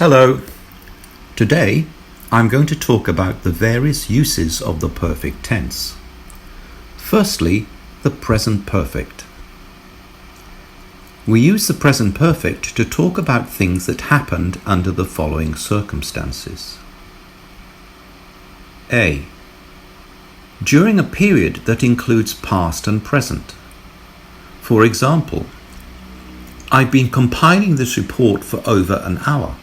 Hello. Today I'm going to talk about the various uses of the perfect tense. Firstly, the present perfect. We use the present perfect to talk about things that happened under the following circumstances. A. During a period that includes past and present. For example, I've been compiling this report for over an hour.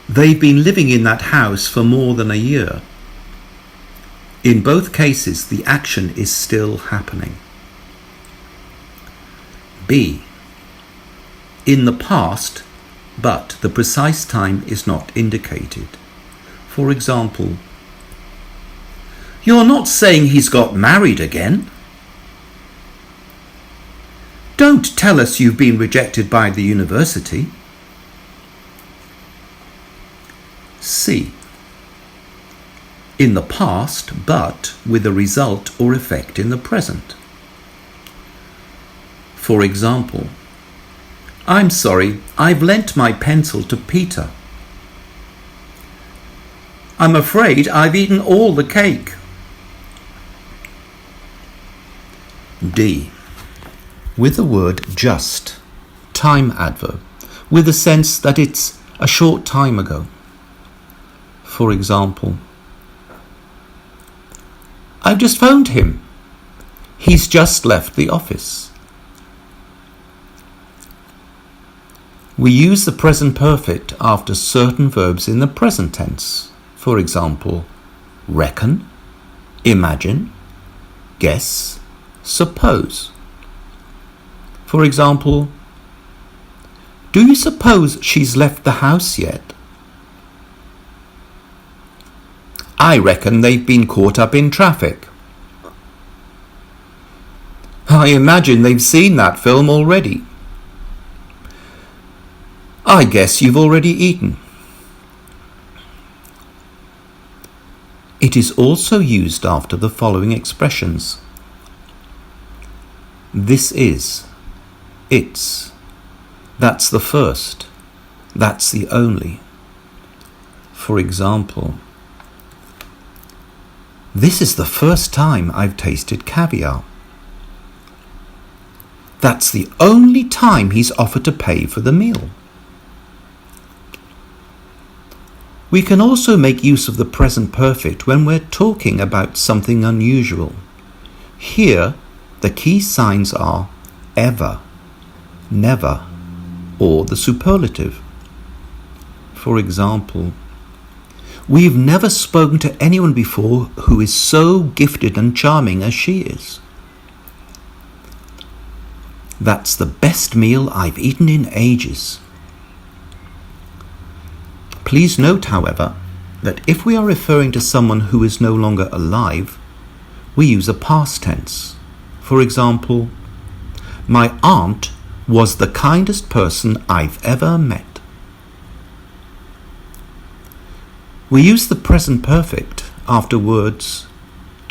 They've been living in that house for more than a year. In both cases, the action is still happening. B. In the past, but the precise time is not indicated. For example, "You're not saying he's got married again?" "Don't tell us you've been rejected by the university." C. In the past, but with a result or effect in the present. For example, "I'm sorry, I've lent my pencil to Peter." "I'm afraid I've eaten all the cake." D. With the word just, time adverb, with the sense that it's a short time ago. For example, "I've just phoned him. He's just left the office." We use the present perfect after certain verbs in the present tense. For example, reckon, imagine, guess, suppose. For example, "Do you suppose she's left the house yet?" "I reckon they've been caught up in traffic." "I imagine they've seen that film already." "I guess you've already eaten." It is also used after the following expressions: this is, it's, that's the first, that's the only. For example, "This is the first time I've tasted caviar." "That's the only time he's offered to pay for the meal." We can also make use of the present perfect when we're talking about something unusual. Here, the key signs are ever, never, or the superlative. For example, "We've never spoken to anyone before who is so gifted and charming as she is." "That's the best meal I've eaten in ages." Please note, however, that if we are referring to someone who is no longer alive, we use a past tense. For example, "My aunt was the kindest person I've ever met." We use the present perfect after words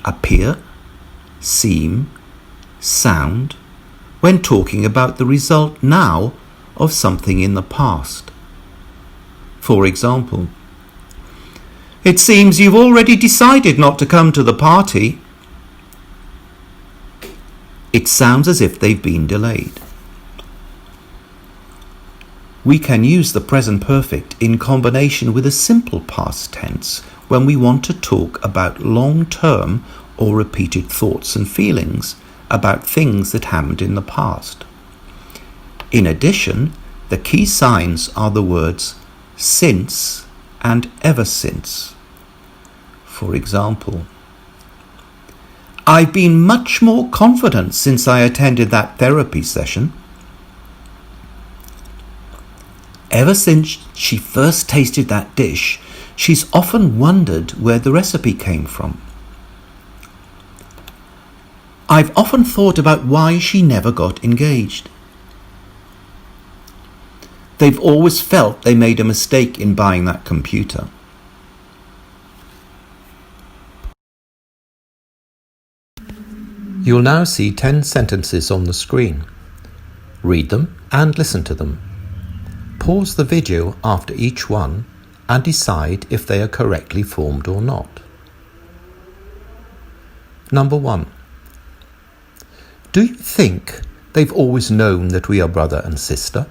appear, seem, sound, when talking about the result now of something in the past. For example, "It seems you've already decided not to come to the party." It sounds as if they've been delayed. We can use the present perfect in combination with a simple past tense when we want to talk about long-term or repeated thoughts and feelings about things that happened in the past. In addition, the key signs are the words since and ever since. For example, "I've been much more confident since I attended that therapy session." "Ever since she first tasted that dish, she's often wondered where the recipe came from." "I've often thought about why she never got engaged." "They've always felt they made a mistake in buying that computer." You'll now see 10 sentences on the screen. Read them and listen to them. pause the video after each one and decide if they are correctly formed or not. Number 1. Do you think they've always known that we are brother and sister?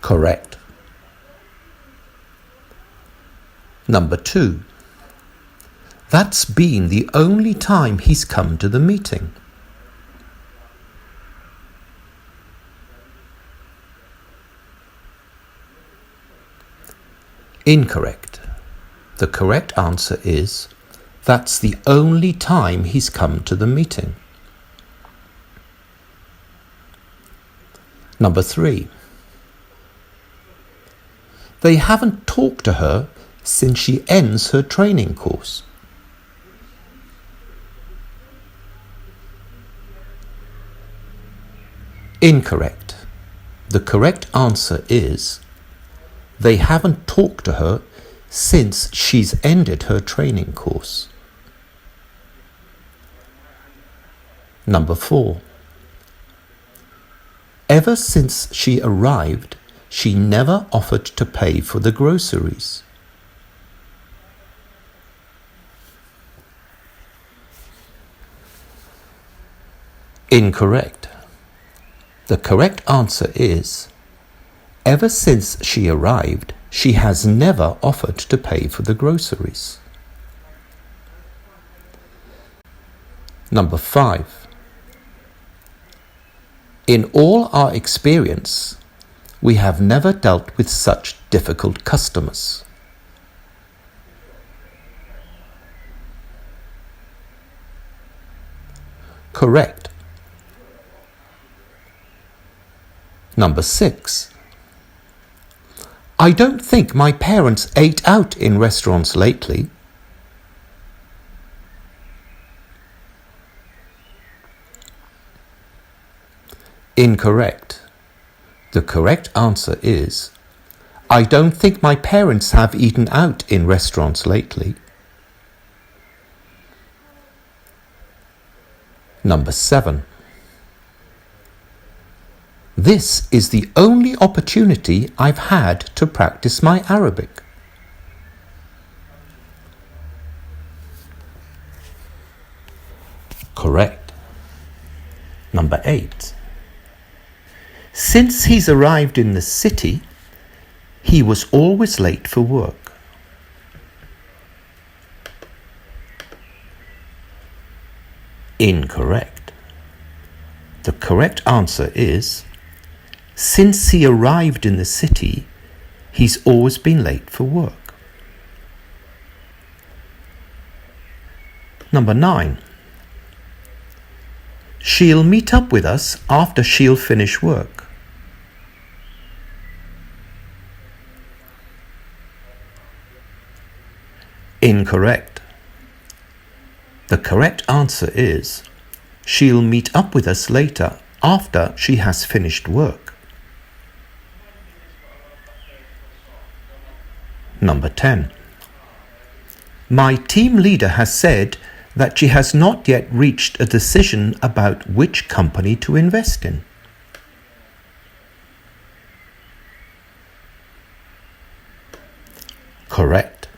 Correct. Number 2. That's been the only time he's come to the meeting. Incorrect. The correct answer is, that's the only time he's come to the meeting. Number 3. They haven't talked to her since she ends her training course. Incorrect. The correct answer is, they haven't talked to her since she's ended her training course. Number 4. Ever since she arrived, she never offered to pay for the groceries. Incorrect. The correct answer is, ever since she arrived, she has never offered to pay for the groceries. Number 5. In all our experience, we have never dealt with such difficult customers. Correct. Number 6. I don't think my parents ate out in restaurants lately. Incorrect. The correct answer is, I don't think my parents have eaten out in restaurants lately. Number 7. This is the only opportunity I've had to practice my Arabic. Correct. Number 8. Since he's arrived in the city, he was always late for work. Incorrect. The correct answer is, since he arrived in the city, he's always been late for work. Number 9. She'll meet up with us after she'll finish work. Incorrect. The correct answer is, she'll meet up with us later after she has finished work. Number 10. My team leader has said that she has not yet reached a decision about which company to invest in. Correct.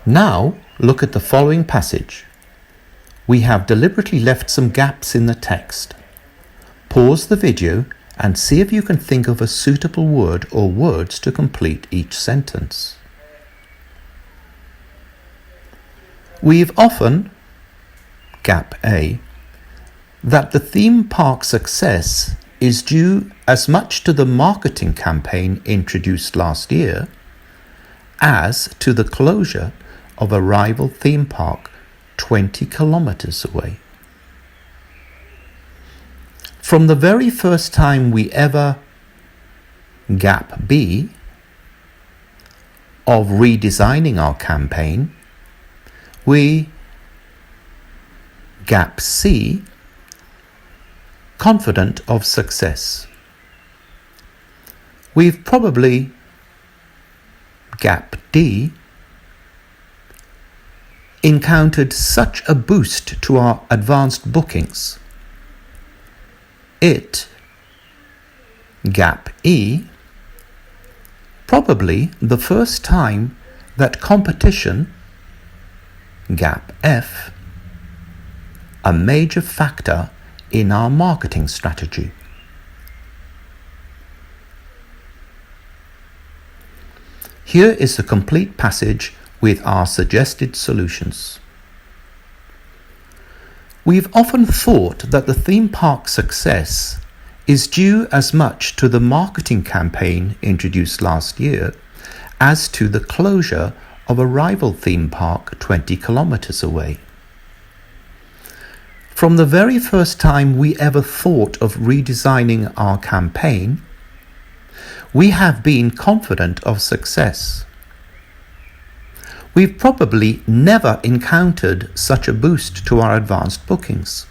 Now look at the following passage. We have deliberately left some gaps in the text. Pause the video and see if you can think of a suitable word or words to complete each sentence. We've often, gap A, that the theme park success is due as much to the marketing campaign introduced last year as to the closure of a rival theme park 20 kilometers away. From the very first time we ever, gap B, of redesigning our campaign, we, gap C, confident of success. We've probably, gap D, encountered such a boost to our advanced bookings. It, gap E, probably the first time that competition, gap F, a major factor in our marketing strategy. Here is the complete passage with our suggested solutions. We've often thought that the theme park success is due as much to the marketing campaign introduced last year as to the closure of a rival theme park 20 kilometers away. From the very first time we ever thought of redesigning our campaign, we have been confident of success. We've probably never encountered such a boost to our advanced bookings.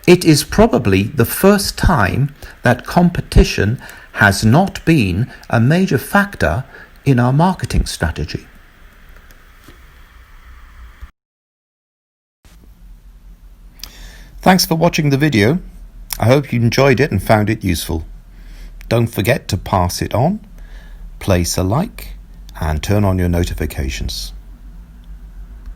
It is probably the first time that competition has not been a major factor in our marketing strategy. Thanks for watching the video. I hope you enjoyed it and found it useful. Don't forget to pass it on, place a like, and turn on your notifications.